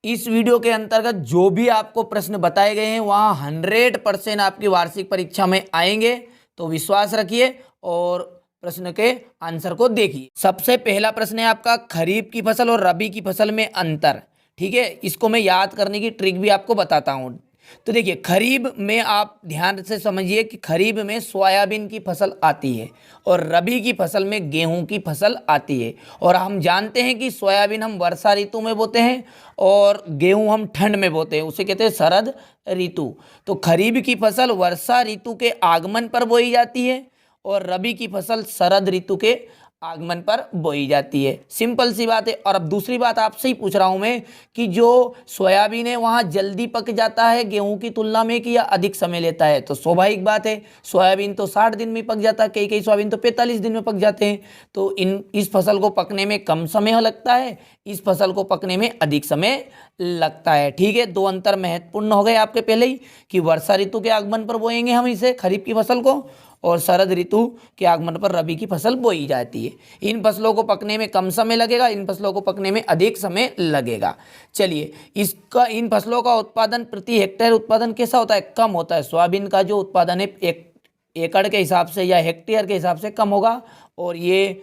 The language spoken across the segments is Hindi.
इस वीडियो के अंतर्गत जो भी आपको प्रश्न बताए गए हैं वहाँ 100% आपकी वार्षिक परीक्षा में आएंगे, तो विश्वास रखिए और प्रश्न के आंसर को देखिए। सबसे पहला प्रश्न है आपका, खरीफ की फसल और रबी की फसल में अंतर। ठीक है, इसको मैं याद करने की ट्रिक भी आपको बताता हूँ। तो देखिए, खरीफ में आप ध्यान से समझिए कि खरीफ में सोयाबीन की फसल आती है और रबी की फसल में गेहूं की फसल आती है। और हम जानते हैं कि सोयाबीन हम वर्षा ऋतु में बोते हैं और गेहूं हम ठंड में बोते हैं, उसे कहते हैं शरद ऋतु। तो खरीफ की फसल वर्षा ऋतु के आगमन पर बोई जाती है और रबी की फसल शरद ऋतु के आगमन पर बोई जाती है। सिंपल सी बात है। और अब दूसरी बात आपसे ही पूछ रहा हूं मैं कि जो सोयाबीन है वहां जल्दी पक जाता है गेहूं की तुलना में कि या अधिक समय लेता है? तो स्वाभाविक बात है, सोयाबीन तो 60 दिन में पक जाता है, कई कई सोयाबीन तो 45 दिन में पक जाते हैं। तो इस फसल को पकने में कम समय लगता है, इस फसल को पकने में अधिक समय लगता है। ठीक है, दो अंतर महत्वपूर्ण हो गए आपके पहले ही कि वर्षा ऋतु के आगमन पर बोएंगे हम इसे खरीफ की फसल को और शरद ऋतु के आगमन पर रबी की फसल बोई जाती है। इन फसलों को पकने में कम समय लगेगा, इन फसलों को पकने में अधिक समय लगेगा। चलिए, इन फसलों का उत्पादन प्रति हेक्टेयर उत्पादन कैसा होता है? कम होता है। सोयाबीन का जो उत्पादन है एक एकड़ के हिसाब से या हेक्टेयर के हिसाब से कम होगा और ये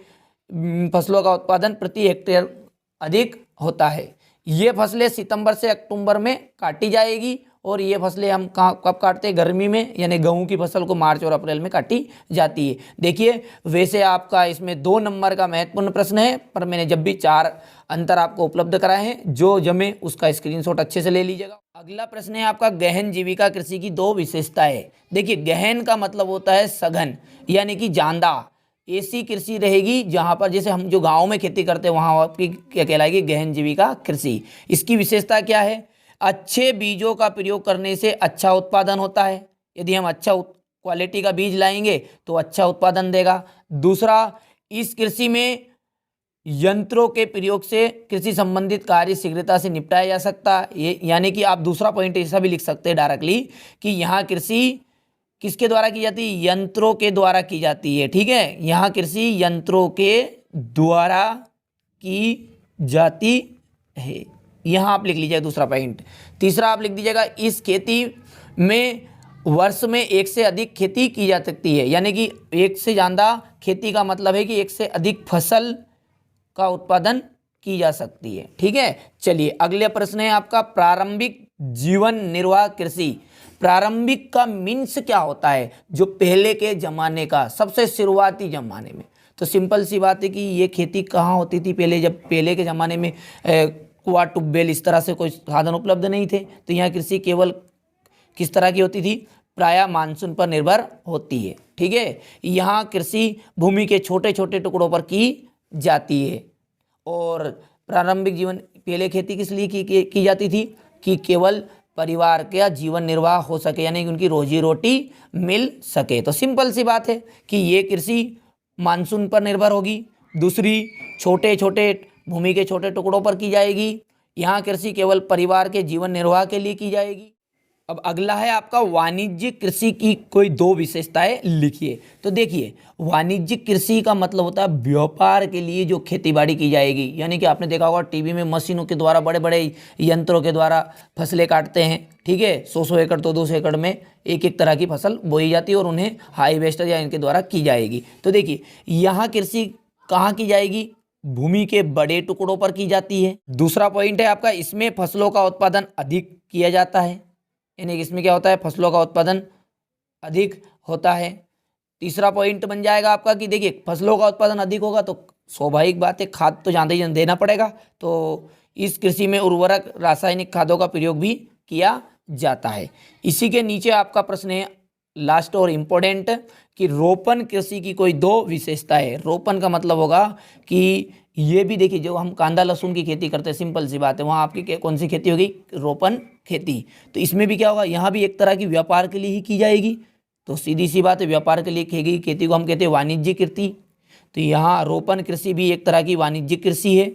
फसलों का उत्पादन प्रति हेक्टेयर अधिक होता है। ये फसलें सितंबर से अक्टूबर में काटी जाएगी और ये फसलें हम कब काटते हैं? गर्मी में, यानी गेहूं की फसल को मार्च और अप्रैल में काटी जाती है। देखिए, वैसे आपका इसमें 2 नंबर का महत्वपूर्ण प्रश्न है, पर मैंने जब भी 4 अंतर आपको उपलब्ध कराए हैं, जो जमे उसका स्क्रीनशॉट अच्छे से ले लीजिएगा। अगला प्रश्न है आपका, गहन जीविका कृषि की 2 विशेषताएं। देखिए, गहन का मतलब होता है सघन, यानी कि जांदा। ऐसी कृषि रहेगी जहां पर जैसे हम जो गाँव में खेती करते हैं वहां आपकी क्या कहलाएगी? गहन जीविका कृषि। इसकी विशेषता क्या है? अच्छे बीजों का प्रयोग करने से अच्छा उत्पादन होता है। यदि हम अच्छा क्वालिटी का बीज लाएंगे तो अच्छा उत्पादन देगा। दूसरा, इस कृषि में यंत्रों के प्रयोग से कृषि संबंधित कार्य शीघ्रता से निपटाया जा सकता है। यानी कि आप दूसरा पॉइंट ऐसा भी लिख सकते हैं डायरेक्टली कि यहाँ कृषि किसके द्वारा की जाती है? यंत्रों के द्वारा की जाती है। ठीक है, यहाँ कृषि यंत्रों के द्वारा की जाती है। यहाँ आप लिख लीजिए दूसरा पॉइंट। तीसरा आप लिख दीजिएगा, इस खेती में वर्ष में एक से अधिक खेती की जा सकती है। यानी कि एक से ज़्यादा खेती का मतलब है कि एक से अधिक फसल का उत्पादन की जा सकती है। ठीक है, चलिए अगले प्रश्न है आपका, प्रारंभिक जीवन निर्वाह कृषि। प्रारंभिक का मीन्स क्या होता है? जो पहले के जमाने का, सबसे शुरुआती जमाने में। तो सिंपल सी बात है कि ये खेती कहाँ होती थी पहले? जब पहले के ज़माने में कुआं ट्यूबवेल इस तरह से कोई साधन उपलब्ध नहीं थे, तो यहाँ कृषि केवल किस तरह की होती थी? प्रायः मानसून पर निर्भर होती है। ठीक है, यहाँ कृषि भूमि के छोटे छोटे टुकड़ों पर की जाती है। और प्रारंभिक जीवन पहले खेती किस लिए की जाती थी? कि केवल परिवार का जीवन निर्वाह हो सके, यानी कि उनकी रोजी रोटी मिल सके। तो सिंपल सी बात है कि ये कृषि मानसून पर निर्भर होगी। दूसरी, छोटे छोटे भूमि के छोटे टुकड़ों पर की जाएगी। यहाँ कृषि केवल परिवार के जीवन निर्वाह के लिए की जाएगी। अब अगला है आपका, वाणिज्यिक कृषि की कोई 2 विशेषताएं लिखिए। तो देखिए, वाणिज्यिक कृषि का मतलब होता है व्यापार के लिए जो खेतीबाड़ी की जाएगी। यानी कि आपने देखा होगा टीवी में मशीनों के द्वारा, बड़े बड़े यंत्रों के द्वारा फसलें काटते हैं। ठीक है, 100 एकड़ तो 200 एकड़ में एक एक तरह की फसल बोई जाती है और उन्हें हार्वेस्टर या इनके द्वारा की जाएगी। तो देखिए, यहाँ कृषि कहाँ की जाएगी? भूमि के बड़े टुकड़ों पर की जाती है। दूसरा पॉइंट है आपका, इसमें फसलों का उत्पादन अधिक किया जाता है। यानी इसमें क्या होता है? फसलों का उत्पादन अधिक होता है। तीसरा पॉइंट बन जाएगा आपका कि देखिए, फसलों का उत्पादन अधिक होगा तो स्वाभाविक बात है खाद तो ज़्यादा ही देना पड़ेगा। तो इस कृषि में उर्वरक, रासायनिक खादों का प्रयोग भी किया जाता है। इसी के नीचे आपका प्रश्न है लास्ट और इम्पोर्टेंट कि रोपण कृषि की कोई 2 विशेषताएं है। रोपण का मतलब होगा कि ये भी देखिए, जो हम कांदा लहसुन की खेती करते हैं, सिंपल सी बात है, वहाँ आपकी कौन सी खेती होगी? रोपण खेती। तो इसमें भी क्या होगा? यहाँ भी एक तरह की व्यापार के लिए ही की जाएगी। तो सीधी सी बात है, व्यापार के लिए की गई खेती को हम कहते हैं वाणिज्यिक कृषि। तो यहाँ रोपण कृषि भी एक तरह की वाणिज्यिक कृषि है।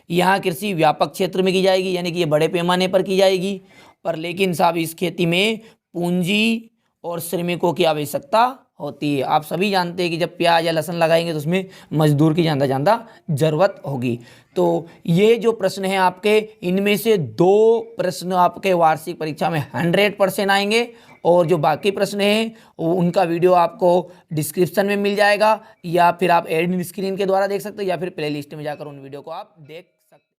यहाँ कृषि व्यापक क्षेत्र में की जाएगी, यानी कि ये बड़े पैमाने पर की जाएगी। पर लेकिन साहब, इस खेती में पूंजी और श्रमिकों की आवश्यकता होती है। आप सभी जानते हैं कि जब प्याज या लहसुन लगाएंगे तो उसमें मजदूर की ज़्यादा ज़रूरत होगी। तो ये जो प्रश्न है आपके, इनमें से 2 प्रश्न आपके वार्षिक परीक्षा में 100% आएंगे और जो बाकी प्रश्न हैं उनका वीडियो आपको डिस्क्रिप्शन में मिल जाएगा, या फिर आप एड स्क्रीन के द्वारा देख सकते हो, या फिर प्लेलिस्ट में जाकर उन वीडियो को आप देख